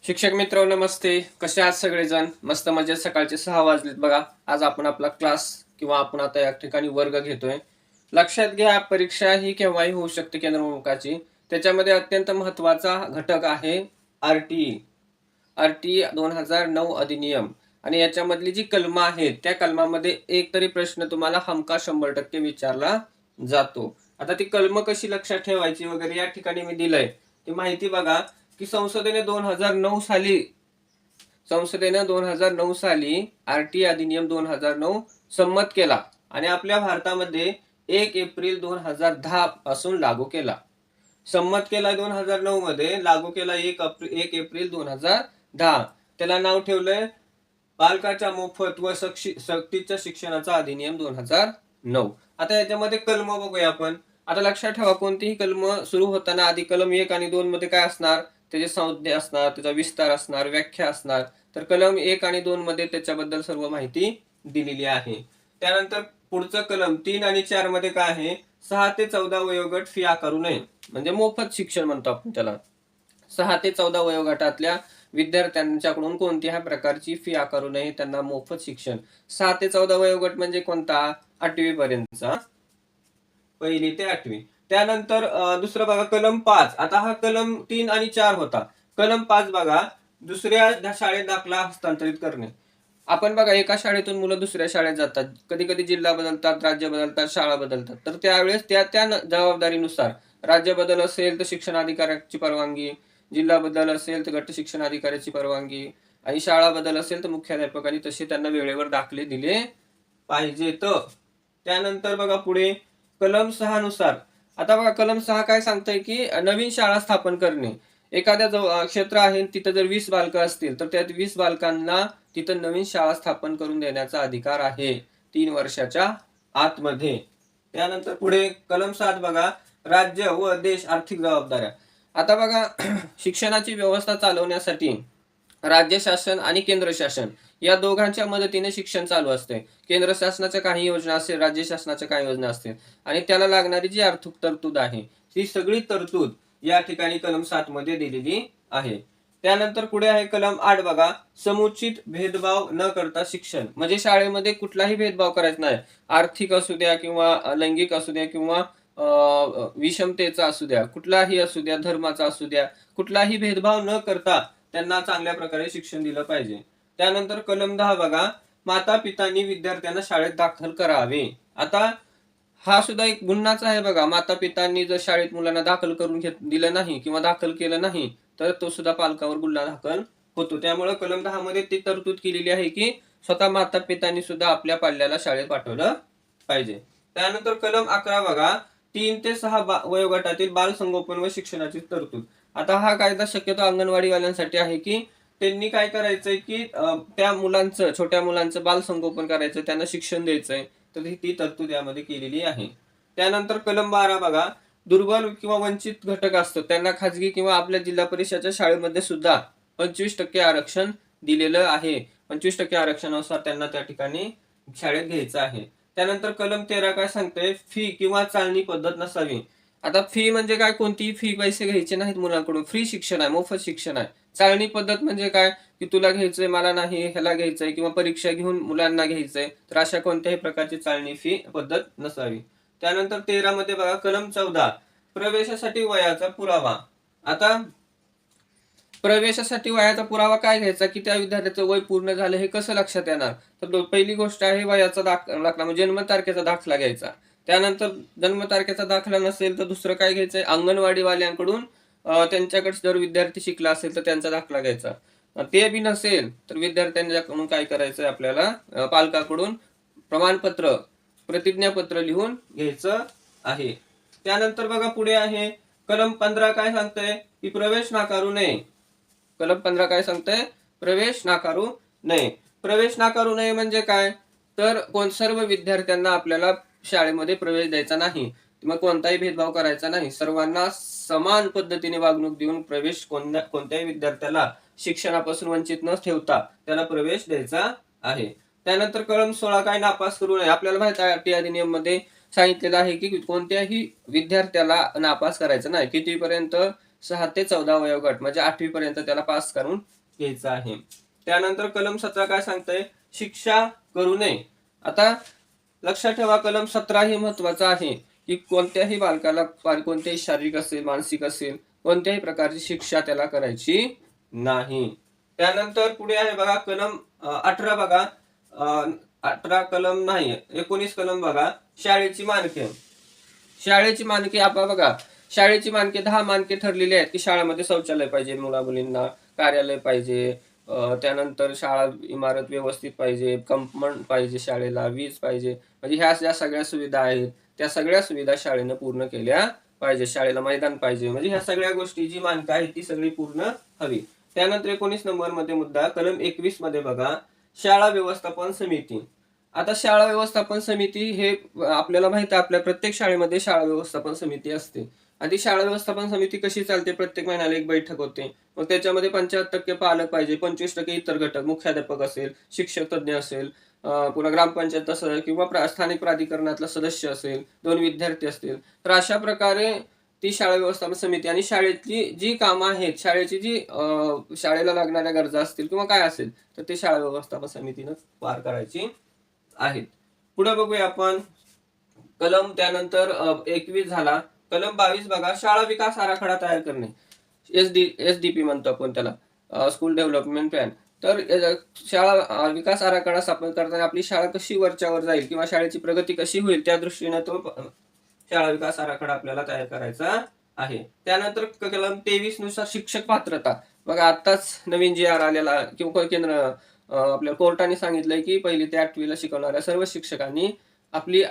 शिक्षक मित्र नमस्ते. कसे आहात सगळेजण? मस्त मजेत. सकाळचे 6 वाजलेत बघा. आज आपण आपला क्लास किंवा आपण आता या ठिकाणी वर्ग घेतोय. लक्षात घ्या, परीक्षा ही केव्हाही होऊ शकते केंद्रप्रमुखाची. त्याच्यामध्ये अत्यंत महत्त्वाचा घटक आहे आर-टी-ई. आर-टी-ई 2009 अधिनियम आणि याच्यामधली जी कलमं आहेत, त्या कलमामध्ये एक तरी प्रश्न तुम्हाला हमखास 100% विचारला जातो. आता ती कलमं कशी लक्षात ठेवायची वगैरे या ठिकाणी मी दिलंय. ती माहिती बघा, की संसदेने 2009 साली आर-टी अधिनियम 2009 संमत केला आणि आपल्या भारतामध्ये 1 एप्रिल 2010 पासून लागू केला. संमत केला 2009 मध्ये, लागू केला 1 एप्रिल 2010. त्याला नाव ठेवलंय बालकाच्या मोफत व सक्तीच्या शिक्षणाचा अधिनियम 2009. आता याच्यामध्ये कलम बघूया आपण. आता लक्षात ठेवा, कोणतीही कलम सुरू होताना आधी कलम 1 आणि 2 मध्ये काय असणार? त्याचे संज्ञा असणार, त्याचा विस्तार असणार, व्याख्या असणार. तर कलम 1 आणि 2 मध्ये त्याच्याबद्दल सर्व माहिती दिलेली आहे. त्यानंतर पुढचं कलम 3 आणि 4 मध्ये काय आहे? 6 ते 14 वयोगट फी आकारू नये, म्हणजे मोफत शिक्षण म्हणतो आपण त्याला. 6 ते 14 वयोगटातल्या विद्यार्थ्यांच्याकडून कोणत्याही प्रकारची फी आकारू नये, त्यांना मोफत शिक्षण. 6 ते 14 वयोगट म्हणजे कोणता? 8वी पर्यंतचा, 1ली ते 8वी. त्यानंतर दुसरं बघा कलम 5. आता हा कलम 3 आणि 4 होता. कलम 5 बघा, दुसऱ्या शाळेत दाखला हस्तांतरित करणे. आपण बघा, एका शाळेतून मुलं दुसऱ्या शाळेत जातात. कधी कधी जिल्हा बदलतात, राज्य बदलतात, शाळा बदलतात. तर त्यावेळेस त्या त्या जबाबदारीनुसार राज्य बदल असेल तर शिक्षणाधिकाऱ्याची परवानगी, जिल्हा बदल असेल तर गट शिक्षण अधिकाऱ्याची परवानगी आणि शाळा बदल असेल तर मुख्याध्यापकांनी तसे त्यांना वेळेवर दाखले दिले पाहिजेत. त्यानंतर बघा पुढे कलम 6 नुसार. आता बघा कलम 6 काय सांगतंय, की नवीन शाळा स्थापन करणे. एखाद्या क्षेत्र आहे, तिथं जर 20 बालकं असतील तर त्या 20 बालकांना तिथं नवीन शाळा स्थापन करून देण्याचा अधिकार आहे 3 वर्षाच्या आतमध्ये. त्यानंतर पुढे कलम 7 बघा, राज्य व देश आर्थिक जबाबदाऱ्या. आता बघा शिक्षणाची व्यवस्था चालवण्यासाठी राज्य शासन आणि केंद्र शासन या दोघांच्या मदतीने शिक्षण चालू असते. केंद्र शासनाच्या काही योजना असतील, राज्य शासनाच्या काही योजना असतील आणि त्याला लागणारी जी आर्थिक तरतूद आहे, ती सगळी तरतूद या ठिकाणी कलम 7 मध्ये दिलेली आहे. त्यानंतर पुढे आहे कलम 8 बघा, समुचित भेदभाव न करता शिक्षण. म्हणजे शाळेमध्ये कुठलाही भेदभाव करायचा नाही. आर्थिक असू द्या किंवा लैंगिक असू द्या किंवा विषमतेचा असू द्या, कुठलाही असू द्या, धर्माचा असू द्या, कुठलाही भेदभाव न करता त्यांना चांगल्या प्रकारे शिक्षण दिलं पाहिजे. त्यानंतर कलम 10 बघा, माता पितांनी विद्यार्थ्यांना शाळेत दाखल करावे. आता हा सुद्धा एक गुन्हाच आहे बघा. माता पितांनी जर शाळेत मुलांना दाखल करून दिलं नाही किंवा दाखल केलं नाही तर तो सुद्धा पालकावर गुन्हा दाखल होतो. त्यामुळे कलम 10 मध्ये ती तरतूद केलेली आहे, की स्वतः माता पितांनी सुद्धा आपल्या पाल्याला शाळेत पाठवलं पाहिजे. त्यानंतर कलम 11 बघा, 3 ते 6 वयोगटातील बाल संगोपन व शिक्षणाची तरतूद. आता हा कायदा शक्यतो अंगणवाडीवाल्यांसाठी आहे, की त्यांनी काय करायचंय, की त्या मुलांचं, छोट्या मुलांचं बाल संगोपन करायचं, त्यांना शिक्षण द्यायचंय. तर ती तरतूद यामध्ये केलेली आहे. त्यानंतर कलम 12 बघा, दुर्बल किंवा वंचित घटक असतात त्यांना खाजगी किंवा आपल्या जिल्हा परिषदेच्या शाळेमध्ये सुद्धा 25% आरक्षण दिलेलं आहे. 25% आरक्षणानुसार त्यांना त्या ठिकाणी शाळेत घ्यायचं आहे. त्यानंतर कलम 13 काय सांगतंय, फी किंवा चालणी पद्धत नसावी. आता फी म्हणजे काय? कोणतीही फी, पैसे घ्यायचे नाहीत मुलांकडून. फ्री शिक्षण आहे, मोफत शिक्षण आहे. चालणी पद्धत म्हणजे काय? की तुला घ्यायचंय, मला नाही, ह्याला घ्यायचंय किंवा परीक्षा घेऊन मुलांना घ्यायचंय, तर अशा कोणत्याही प्रकारची चालणी फी पद्धत नसावी. त्यानंतर 13 मध्ये बघा कलम 14, प्रवेशासाठी वयाचा पुरावा. आता प्रवेशासाठी वयाचा पुरावा काय घ्यायचा, की त्या विद्यार्थ्याचं वय पूर्ण झालं हे कसं लक्षात येणार? तर पहिली गोष्ट आहे वयाचा दाखला, म्हणजे जन्मतारखेचा दाखला घ्यायचा. त्यानंतर जन्मतारखेचा दाखला नसेल तर दुसरं काय घ्यायचंय, अंगणवाडीवाल्यांकडून त्यांच्याकडे जर विद्यार्थी शिकला असेल तर त्यांचा दाखला घ्यायचा. ते बी नसेल तर विद्यार्थ्यांच्याकडून काय करायचंय, आपल्याला पालकाकडून प्रमाणपत्र, प्रतिज्ञापत्र लिहून घ्यायचं आहे. त्यानंतर बघा पुढे आहे कलम 15 काय सांगतंय, की प्रवेश नाकारू नये. कलम 15 काय सांगतंय? प्रवेश नाकारू नये. प्रवेश नाकारू नये म्हणजे काय? तर सर्व विद्यार्थ्यांना आपल्याला शाळेमध्ये प्रवेश द्यायचा नाही, मग कोणताही भेदभाव करायचा नाही. सर्वांना समान पद्धतीने वागणूक देऊन प्रवेश, कोणत्याही विद्यार्थ्याला शिक्षणापासून वंचित न ठेवता त्याला प्रवेश द्यायचा आहे. त्यानंतर कलम 16 काय, नापास करू नये. आपल्याला माहित आहे आर-टी अधिनियम मध्ये सांगितलेलं आहे, की कोणत्याही विद्यार्थ्याला नापास करायचं नाही. कितीपर्यंत? 6 ते 14 वयोगट म्हणजे 8वी पर्यंत त्याला पास करून घ्यायचं आहे. त्यानंतर कलम 17 काय सांगतंय, शिक्षा करू नये. आता लक्षात ठेवा, कलम 17 हे महत्वाचं आहे की कोणत्याही बालकाला कोणत्याही शारीरिक असेल, मानसिक असेल, कोणत्याही प्रकारची शिक्षा त्याला करायची नाही. त्यानंतर पुढे आहे बघा कलम 18 बघा, 18 कलम नाही 19 कलम बघा, शाळेची मानके. शाळेची मानके आपण बघा, शाळेची मानके 10 मानके ठरलेली आहेत की शाळेमध्ये शौचालय पाहिजे मुला मुलींना, कार्यालय पाहिजे, त्यानंतर शाळा इमारत व्यवस्थित पाहिजे, कंपाऊंड पाहिजे, शाळेला वीज पाहिजे. म्हणजे ह्या ज्या सगळ्या सुविधा आहेत त्या सगळ्या सुविधा शाळेनं पूर्ण केल्या पाहिजे. शाळेला मैदान पाहिजे. म्हणजे ह्या सगळ्या गोष्टी जी मानकं आहेत ती सगळी पूर्ण हवी. त्यानंतर 19 नंबर मध्ये मुद्दा कलम 21 मध्ये बघा, शाळा व्यवस्थापन समिती. आता शाळा व्यवस्थापन समिती हे आपल्याला माहिती आहे, आपल्या प्रत्येक शाळेमध्ये शाळा व्यवस्थापन समिती असते. आणि ती शाळा व्यवस्थापन समिती कशी चालते, प्रत्येक महिन्याला एक बैठक होते. मग त्याच्यामध्ये 75% पालक पाहिजे, 25% इतर घटक, मुख्याध्यापक असेल, शिक्षक तज्ञ असेल, पुन्हा ग्रामपंचायत किंवा स्थानिक प्राधिकरणातला सदस्य असेल, 2 विद्यार्थी असतील. तर अशा प्रकारे ती शाळा व्यवस्थापन समिती आणि शाळेतली जी कामं आहेत, शाळेची जी शाळेला लागणाऱ्या गरजा असतील किंवा काय असेल तर ते शाळा व्यवस्थापन समितीनं पार करायची आहेत. पुढे बघूया आपण कलम त्यानंतर 21 झाला. कलम 22 बघा, शाळा विकास आराखडा तयार करणे. एसडीपी म्हणतो आपण त्याला, स्कूल डेव्हलपमेंट प्लॅन. तर शाळा विकास आराखडा स्थापन करताना आपली शाळा कशी वरच्यावर जाईल किंवा शाळेची प्रगती कशी होईल त्या दृष्टीने तो शाळा विकास आराखडा आपल्याला तयार करायचा आहे. त्यानंतर कलम 23 नुसार शिक्षक पात्रता बघा, आताच नवीन GR आलेला किंवा केंद्र आपल्या कोर्टाने सांगितलंय की 1ली ते 8वीला शिकवणाऱ्या सर्व शिक्षकांनी आपली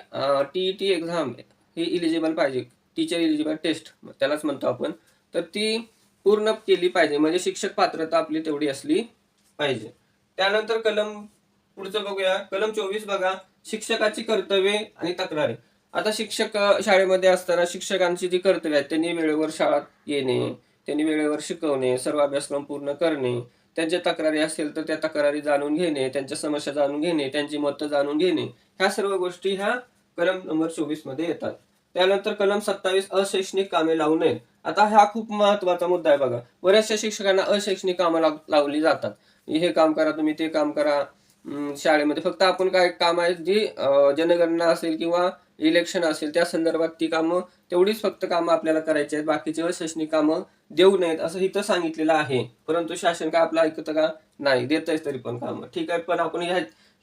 TET एक्झाम ही इलिजिबल पाहिजे, टीचर इलिजिबल टेस्ट त्यालाच म्हणतो आपण, तर ती पूर्ण केली पाहिजे. म्हणजे शिक्षक पात्रता आपली तेवढी असली पाहिजे. त्यानंतर पुढचं बघूया, कलम 24 बघा, शिक्षकाची कर्तव्ये आणि तक्रारी. आता शिक्षक शाळेमध्ये असताना शिक्षकांची जी कर्तव्य आहेत, त्यांनी वेळेवर शाळेत येणे, त्यांनी वेळेवर शिकवणे, सर्व अभ्यासक्रम पूर्ण करणे, त्यांच्या तक्रारी असेल तर त्या तक्रारी जाणून घेणे, त्यांच्या समस्या जाणून घेणे, त्यांची मतं जाणून घेणे, ह्या सर्व गोष्टी ह्या कलम नंबर 24 मध्ये येतात. त्यानंतर कलम 27 अशैक्षणिक कामे लावू नये. आता हा खूप महत्वाचा मुद्दा आहे बघा. बऱ्याचशा शिक्षकांना अशैक्षणिक कामं लावली जातात. हे काम करा, तुम्ही ते काम करा. शाळेमध्ये फक्त आपण काय काम आहेत जी जनगणना असेल किंवा इलेक्शन असेल त्या संदर्भात ती कामं, तेवढीच फक्त कामं आपल्याला करायची आहेत, बाकीची अशैक्षणिक कामं देऊ नयेत असं इथं सांगितलेलं आहे. परंतु शासन काय आपलं ऐकतं का? नाही, देतच तरी पण कामं. ठीक आहे, पण आपण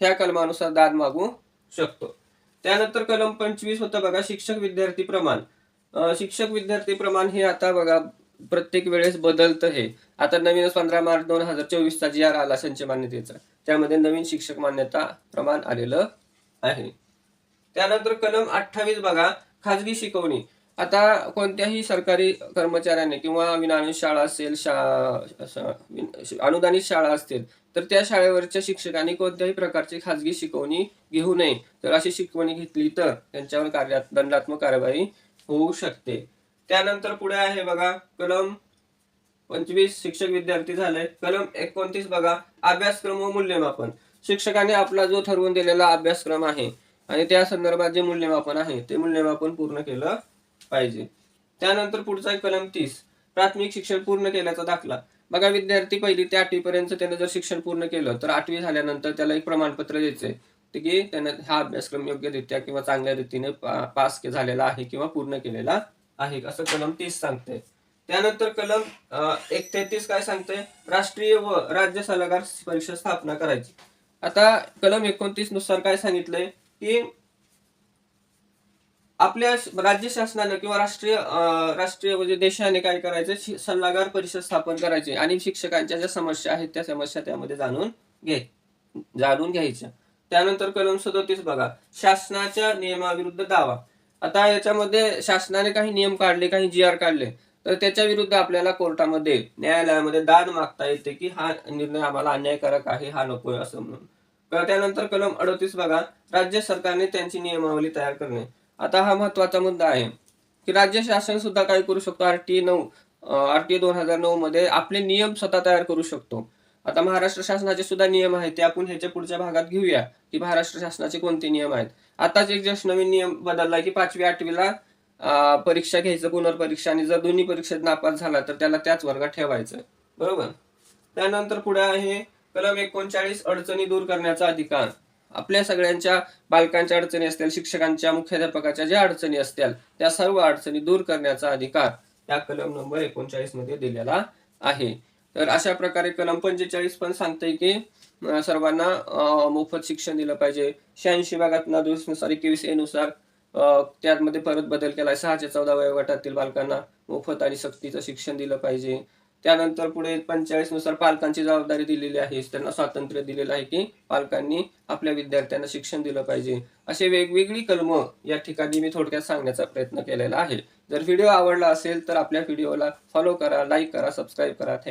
ह्या कलमानुसार दाद मागू शकतो. त्यानंतर कलम 25 होतं बघा, शिक्षक विद्यार्थी प्रमाण. शिक्षक विद्यार्थी प्रमाण हे आता बघा प्रत्येक वेळेस बदलतं. हे आता नवीनच 15 मार्च 2024 चा GR आला संच मान्यतेचा, त्यामध्ये नवीन शिक्षक मान्यता प्रमाण आलेलं आहे. त्यानंतर कलम 28 बघा, खाजगी शिकवणी. आता कोणत्याही सरकारी कर्मचाऱ्याने किंवा विनाअनुदानित शाळा असेल, अनुदानित शाळा असतील तर त्या शाळेवरच्या शिक्षकांनी कोणत्याही प्रकारची खाजगी शिकवणी घेऊ नये. तर अशी शिकवणी घेतली तर त्यांच्यावर दंडात्मक कार्यवाही होऊ शकते. त्यानंतर पुढे आहे बघा कलम 25 शिक्षक विद्यार्थी झाले. कलम 29 बघा, अभ्यासक्रम व मूल्यमापन. शिक्षकाने आपला जो ठरवून दिलेला अभ्यासक्रम आहे आणि त्या संदर्भात जे मूल्यमापन आहे ते मूल्यमापन पूर्ण केलं पाहिजे. त्यानंतर पुढचा कलम 30, प्राथमिक शिक्षण पूर्ण केल्याचा दाखला. बघा, विद्यार्थी 1ली ते 8वी पर्यंत त्याने जर शिक्षण पूर्ण केलं तर 8वी झाल्यानंतर त्याला एक प्रमाणपत्र द्यायचंय की त्याने हा अभ्यासक्रम योग्यरित्या किंवा चांगल्या रीतीने पास झालेला आहे किंवा पूर्ण केलेला आहे, असं कलम 30 सांगते. त्यानंतर कलम 33 काय सांगते, राष्ट्रीय व राज्य सल्लागार परिषद स्थापना करायची. आता कलम 29 नुसार काय सांगितलंय की आपल्या राज्य शासनाने किंवा राष्ट्रीय म्हणजे देशाने काय करायचं, सल्लागार परिषद स्थापन करायची आणि शिक्षकांच्या ज्या समस्या आहेत त्या समस्या त्यामध्ये जाणून घ्यायच्या. त्यानंतर कलम 37 बघा, शासनाच्या नियमाविरुद्ध दावा. आता याच्यामध्ये शासनाने काही नियम काढले, काही GR काढले तर त्याच्या विरुद्ध आपल्याला कोर्टामध्ये, न्यायालयामध्ये दाद मागता येते की हा निर्णय आम्हाला अन्यायकारक आहे, हा नकोय असं म्हणून. त्यानंतर कलम 38 बघा, राज्य सरकारने त्यांची नियमावली तयार करणे. आता हा महत्वाचा मुद्दा आहे की राज्य शासन सुद्धा काय करू शकतो, RTA 2009 मध्ये आपले नियम स्वतः तयार करू शकतो. आता महाराष्ट्र शासनाचे सुद्धा नियम आहेत, ते आपण ह्याच्या पुढच्या भागात घेऊया की महाराष्ट्र शासनाचे कोणते नियम आहेत. आताच एक जस्ट नवीन नियम बदललाय की 5वी 8वीला परीक्षा घ्यायचं, पुनर्परीक्षा, आणि जर दोन्ही परीक्षेत नापास झाला तर त्याला त्याच वर्गात ठेवायचं. बरोबर. त्यानंतर पुढे आहे कलम 39, अडचणी दूर करण्याचा अधिकार. आपल्या सगळ्यांच्या बालकांच्या अडचणी असतील, शिक्षकांच्या, मुख्याध्यापकाच्या ज्या अडचणी असतील त्या सर्व अडचणी दूर करण्याचा अधिकार या कलम नंबर 39 मध्ये दिलेला आहे. तर अशा प्रकारे कलम 45 पण सांगते की सर्वांना मोफत शिक्षण दिलं पाहिजे. 86 भागात दुरुस्तीनुसार 21A नुसार त्यामध्ये परत बदल केलाय. 6 ते 14 वयोगटातील बालकांना मोफत आणि सक्तीचं शिक्षण दिलं पाहिजे. त्यानंतर पुढे 45 नुसार पालकांची जबाबदारी दिलेली आहे. त्यांना स्वातंत्र्य दिलेलं आहे की पालकांनी आपल्या विद्यार्थ्यांना शिक्षण दिलं पाहिजे. असे वेगवेगळी कलम या ठिकाणी मी थोडक्यात सांगण्याचा प्रयत्न केलेला आहे. जर व्हिडिओ आवडला असेल तर आपल्या व्हिडिओला फॉलो करा, लाईक करा, सबस्क्राईब करा. थँक्यू.